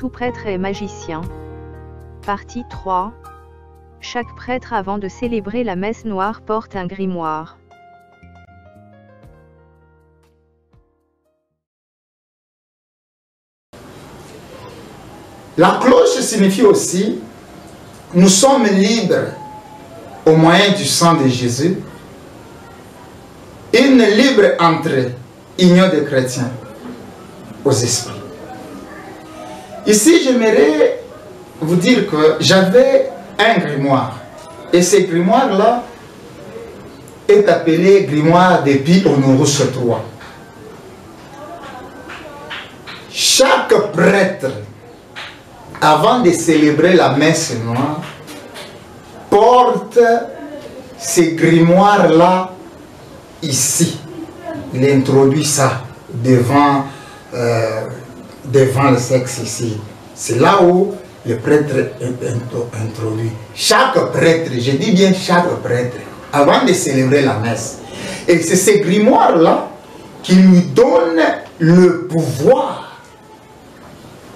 Tout prêtre est magicien. Partie 3. Chaque prêtre avant de célébrer la messe noire porte un grimoire. La cloche signifie aussi nous sommes libres au moyen du sang de Jésus. Une libre entrée, union des chrétiens aux esprits. Ici, j'aimerais vous dire que j'avais un grimoire. Et ce grimoire-là est appelé grimoire d'Épi Honorus III. Chaque prêtre, avant de célébrer la messe noire, porte ces grimoires-là ici. Il introduit ça devant le sexe ici. C'est là où le prêtre est introduit. Chaque prêtre, je dis bien chaque prêtre, avant de célébrer la messe. Et c'est ces grimoires-là qui lui donnent le pouvoir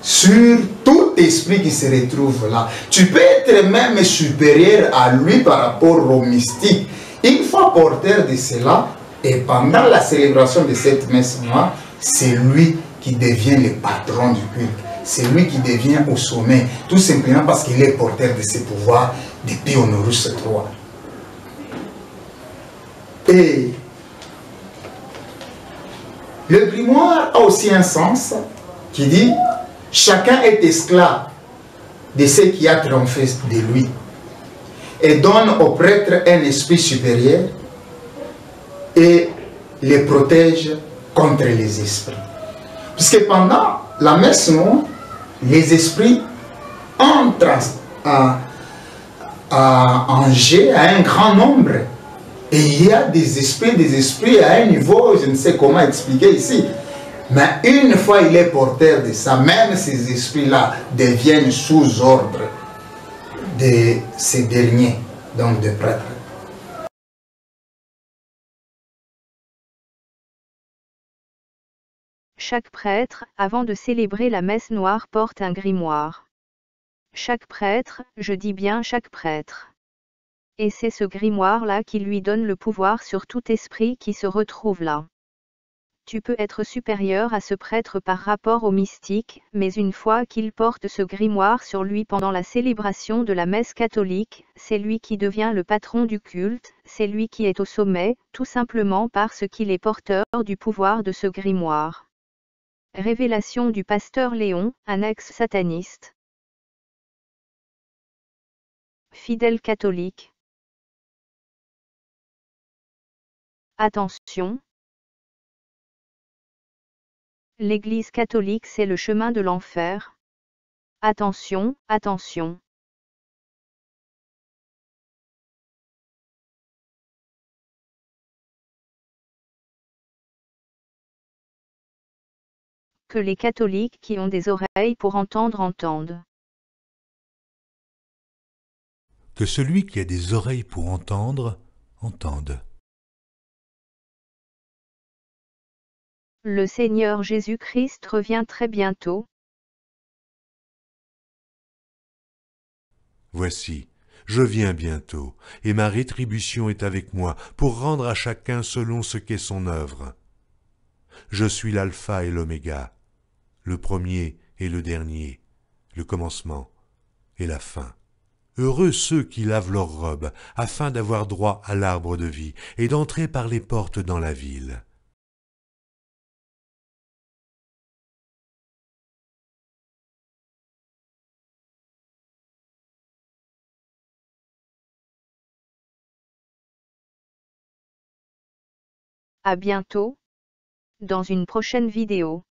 sur tout esprit qui se retrouve là. Tu peux être même supérieur à lui par rapport au mystique. Une fois porteur de cela, et pendant la célébration de cette messe noire, c'est lui qui devient le patron du culte. C'est lui qui devient au sommet, tout simplement parce qu'il est porteur de ce pouvoir depuis Honorus III. Et le grimoire a aussi un sens qui dit chacun est esclave de ce qui a triomphé de lui et donne au prêtre un esprit supérieur et les protège contre les esprits. Puisque pendant la messe noire, les esprits entrent en jeu à un grand nombre. Et il y a des esprits à un niveau, je ne sais comment expliquer ici. Mais une fois il est porteur de ça, même ces esprits-là deviennent sous ordre de ces derniers, donc de prêtres. Chaque prêtre, avant de célébrer la messe noire, porte un grimoire. Chaque prêtre, je dis bien chaque prêtre. Et c'est ce grimoire-là qui lui donne le pouvoir sur tout esprit qui se retrouve là. Tu peux être supérieur à ce prêtre par rapport au mystique, mais une fois qu'il porte ce grimoire sur lui pendant la célébration de la messe catholique, c'est lui qui devient le patron du culte, c'est lui qui est au sommet, tout simplement parce qu'il est porteur du pouvoir de ce grimoire. Révélation du pasteur Léon, un ex-sataniste. Fidèle catholique. Attention. L'Église catholique, c'est le chemin de l'enfer. Attention, attention. Que les catholiques qui ont des oreilles pour entendre entendent. Que celui qui a des oreilles pour entendre, entende. Le Seigneur Jésus-Christ revient très bientôt. Voici, je viens bientôt, et ma rétribution est avec moi, pour rendre à chacun selon ce qu'est son œuvre. Je suis l'alpha et l'oméga, le premier et le dernier, le commencement et la fin. Heureux ceux qui lavent leurs robes, afin d'avoir droit à l'arbre de vie, et d'entrer par les portes dans la ville. À bientôt, dans une prochaine vidéo.